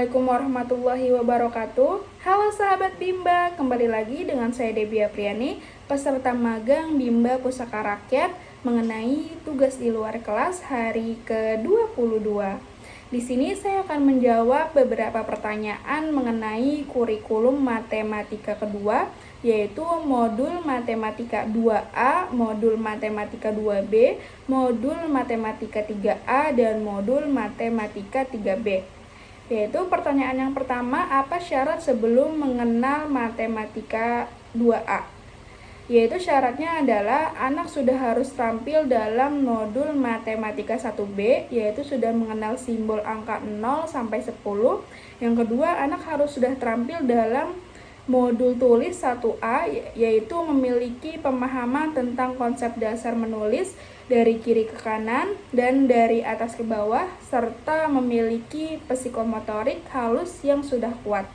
Assalamualaikum warahmatullahi wabarakatuh. Halo sahabat Bimba, kembali lagi dengan saya Debbie Apriani, peserta magang Bimba Pusaka Rakyat mengenai tugas di luar kelas hari ke-22. Di sini saya akan menjawab beberapa pertanyaan mengenai kurikulum matematika kedua, yaitu modul matematika 2A, modul matematika 2B, modul matematika 3A, dan modul matematika 3B. Yaitu pertanyaan yang pertama, apa syarat sebelum mengenal matematika 2A? Yaitu syaratnya adalah anak sudah harus tampil dalam modul matematika 1B, yaitu sudah mengenal simbol angka 0 sampai 10. Yang kedua, anak harus sudah terampil dalam modul tulis 1A, yaitu memiliki pemahaman tentang konsep dasar menulis dari kiri ke kanan dan dari atas ke bawah, serta memiliki psikomotorik halus yang sudah kuat.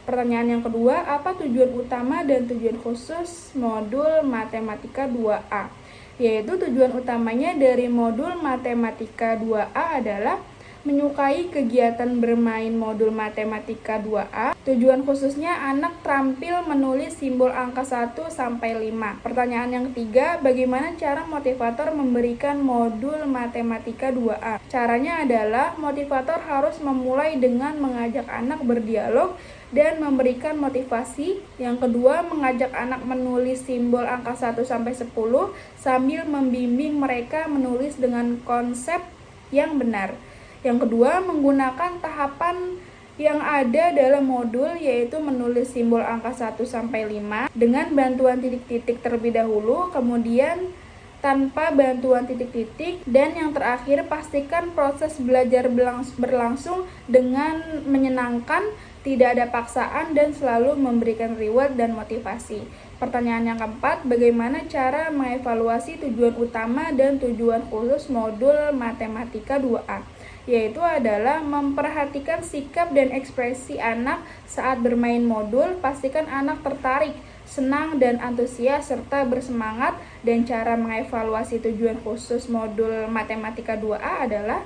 Pertanyaan yang kedua, apa tujuan utama dan tujuan khusus modul matematika 2A? Yaitu tujuan utamanya dari modul matematika 2A adalah menyukai kegiatan bermain modul matematika 2A. Tujuan khususnya anak terampil menulis simbol angka 1 sampai 5. Pertanyaan yang ketiga, bagaimana cara motivator memberikan modul matematika 2A? Caranya adalah motivator harus memulai dengan mengajak anak berdialog dan memberikan motivasi. Yang kedua, mengajak anak menulis simbol angka 1 sampai 10 sambil membimbing mereka menulis dengan konsep yang benar. Yang kedua, menggunakan tahapan yang ada dalam modul, yaitu menulis simbol angka 1 sampai 5 dengan bantuan titik-titik terlebih dahulu, kemudian tanpa bantuan titik-titik, dan yang terakhir pastikan proses belajar berlangsung dengan menyenangkan, tidak ada paksaan, dan selalu memberikan reward dan motivasi. Pertanyaan yang keempat, bagaimana cara mengevaluasi tujuan utama dan tujuan khusus modul matematika 2A? Yaitu adalah memperhatikan sikap dan ekspresi anak saat bermain modul, pastikan anak tertarik, senang dan antusias serta bersemangat. Dan cara mengevaluasi tujuan khusus modul matematika 2A adalah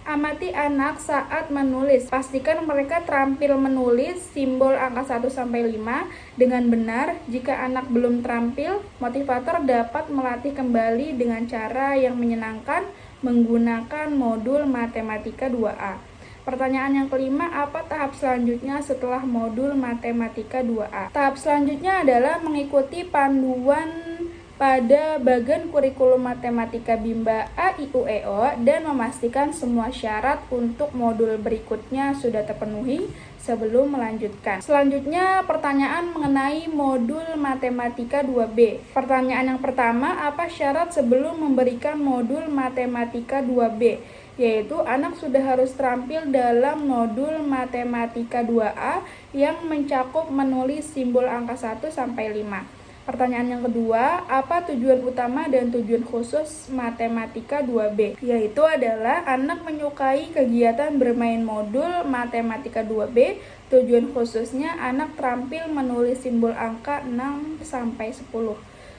amati anak saat menulis. Pastikan mereka terampil menulis simbol angka 1 sampai 5 dengan benar. Jika anak belum terampil, motivator dapat melatih kembali dengan cara yang menyenangkan menggunakan modul matematika 2A. Pertanyaan yang kelima, apa tahap selanjutnya setelah modul matematika 2A? Tahap selanjutnya adalah mengikuti panduan pada bagian kurikulum matematika Bimba A, I, U, E, O dan memastikan semua syarat untuk modul berikutnya sudah terpenuhi sebelum melanjutkan. Selanjutnya, pertanyaan mengenai modul matematika 2B. Pertanyaan yang pertama, apa syarat sebelum memberikan modul matematika 2B? Yaitu anak sudah harus terampil dalam modul matematika 2A yang mencakup menulis simbol angka 1 sampai 5. Pertanyaan yang kedua, apa tujuan utama dan tujuan khusus matematika 2B? Yaitu adalah anak menyukai kegiatan bermain modul matematika 2B. Tujuan khususnya anak terampil menulis simbol angka 6 sampai 10.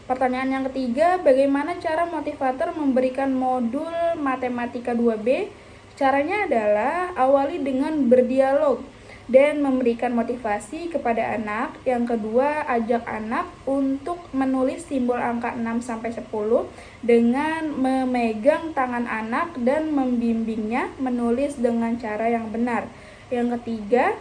Pertanyaan yang ketiga, bagaimana cara motivator memberikan modul matematika 2B? Caranya adalah awali dengan berdialog dan memberikan motivasi kepada anak. Yang kedua, ajak anak untuk menulis simbol angka 6 sampai 10 dengan memegang tangan anak dan membimbingnya menulis dengan cara yang benar. Yang ketiga,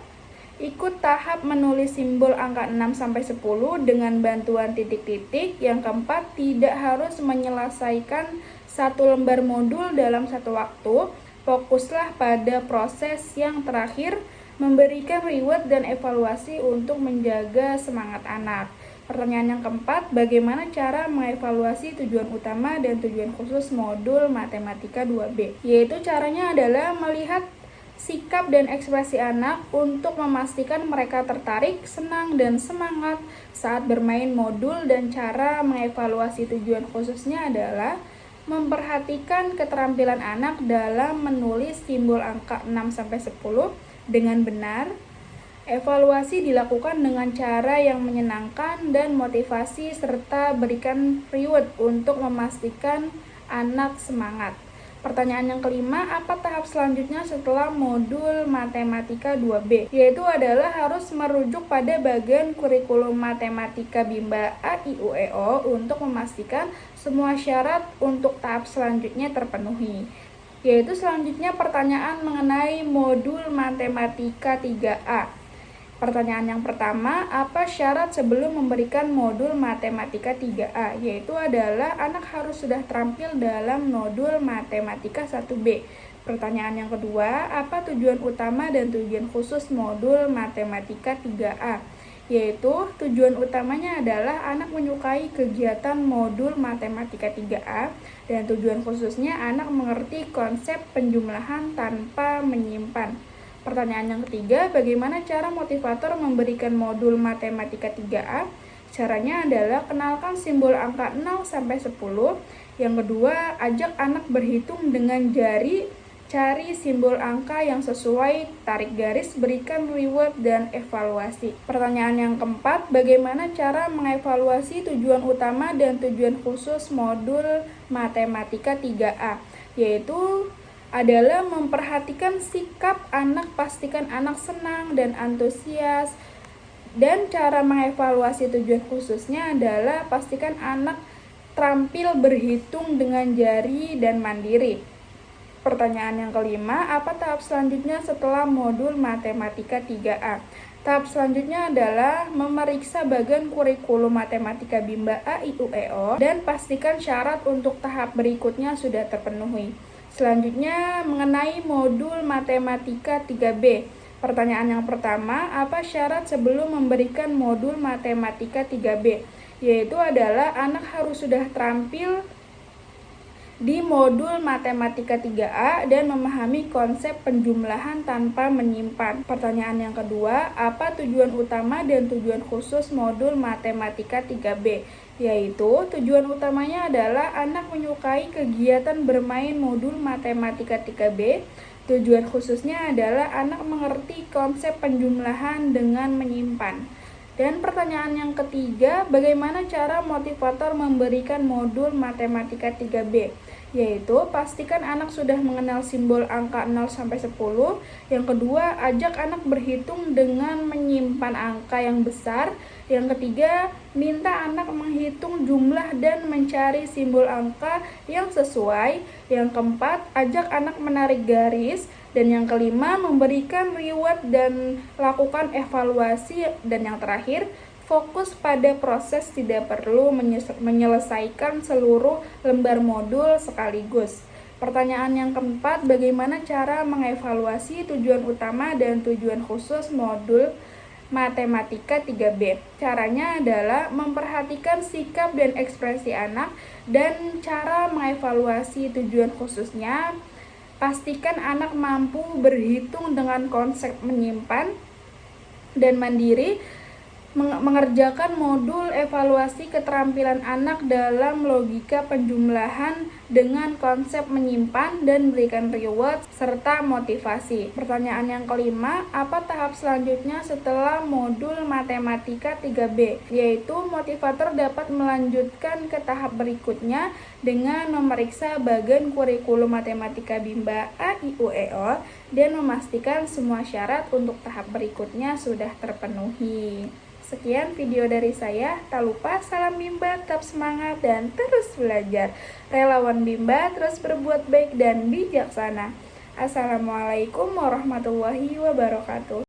ikut tahap menulis simbol angka 6 sampai 10 dengan bantuan titik-titik. Yang keempat, tidak harus menyelesaikan satu lembar modul dalam satu waktu. Fokuslah pada proses yang terakhir, memberikan reward dan evaluasi untuk menjaga semangat anak. Pertanyaan yang keempat, bagaimana cara mengevaluasi tujuan utama dan tujuan khusus modul matematika 2B? Yaitu caranya adalah melihat sikap dan ekspresi anak untuk memastikan mereka tertarik, senang, dan semangat saat bermain modul. Dan cara mengevaluasi tujuan khususnya adalah memperhatikan keterampilan anak dalam menulis simbol angka 6 sampai 10 dengan benar. Evaluasi dilakukan dengan cara yang menyenangkan dan motivasi serta berikan reward untuk memastikan anak semangat. Pertanyaan yang kelima, apa tahap selanjutnya setelah modul matematika 2B? Yaitu adalah harus merujuk pada bagian kurikulum matematika Bimba A, I, U, E, O untuk memastikan semua syarat untuk tahap selanjutnya terpenuhi. Yaitu selanjutnya pertanyaan mengenai modul matematika 3A. Pertanyaan yang pertama, apa syarat sebelum memberikan modul matematika 3A? Yaitu adalah anak harus sudah terampil dalam modul matematika 1B. Pertanyaan yang kedua, apa tujuan utama dan tujuan khusus modul matematika 3A? Yaitu tujuan utamanya adalah anak menyukai kegiatan modul matematika 3A dan tujuan khususnya anak mengerti konsep penjumlahan tanpa menyimpan. Pertanyaan yang ketiga, bagaimana cara motivator memberikan modul matematika 3A? Caranya adalah kenalkan simbol angka 0 sampai 10. Yang kedua, ajak anak berhitung dengan jari, cari simbol angka yang sesuai, tarik garis, berikan reward dan evaluasi. Pertanyaan yang keempat, bagaimana cara mengevaluasi tujuan utama dan tujuan khusus modul matematika 3A? Yaitu adalah memperhatikan sikap anak, pastikan anak senang dan antusias. Dan cara mengevaluasi tujuan khususnya adalah pastikan anak terampil berhitung dengan jari dan mandiri. Pertanyaan yang kelima, apa tahap selanjutnya setelah modul matematika 3A? Tahap selanjutnya adalah memeriksa bagian kurikulum matematika Bimba A, I, U, E, O dan pastikan syarat untuk tahap berikutnya sudah terpenuhi. Selanjutnya mengenai modul matematika 3B. Pertanyaan yang pertama, apa syarat sebelum memberikan modul matematika 3B? Yaitu adalah anak harus sudah terampil di modul matematika 3A dan memahami konsep penjumlahan tanpa menyimpan. Pertanyaan yang kedua, apa tujuan utama dan tujuan khusus modul matematika 3B? Yaitu tujuan utamanya adalah anak menyukai kegiatan bermain modul matematika 3B. Tujuan khususnya adalah anak mengerti konsep penjumlahan dengan menyimpan. Dan pertanyaan yang ketiga, bagaimana cara motivator memberikan modul matematika 3B? Yaitu pastikan anak sudah mengenal simbol angka 0 sampai 10. Yang kedua, ajak anak berhitung dengan menyimpan angka yang besar. Yang ketiga, minta anak menghitung jumlah dan mencari simbol angka yang sesuai. Yang keempat, ajak anak menarik garis. Dan yang kelima, memberikan reward dan lakukan evaluasi. Dan yang terakhir, fokus pada proses, tidak perlu menyelesaikan seluruh lembar modul sekaligus. Pertanyaan yang keempat, bagaimana cara mengevaluasi tujuan utama dan tujuan khusus modul matematika 3B? Caranya adalah memperhatikan sikap dan ekspresi anak dan cara mengevaluasi tujuan khususnya. Pastikan anak mampu berhitung dengan konsep menyimpan dan mandiri. Mengerjakan modul evaluasi keterampilan anak dalam logika penjumlahan dengan konsep menyimpan dan berikan reward serta motivasi. Pertanyaan yang kelima, apa tahap selanjutnya setelah modul matematika 3B? Yaitu motivator dapat melanjutkan ke tahap berikutnya dengan memeriksa bagian kurikulum matematika Bimba A, I, U, E, O dan memastikan semua syarat untuk tahap berikutnya sudah terpenuhi. Sekian video dari saya, tak lupa salam Bimba, tetap semangat dan terus belajar. Relawan Bimba terus berbuat baik dan bijaksana. Assalamualaikum warahmatullahi wabarakatuh.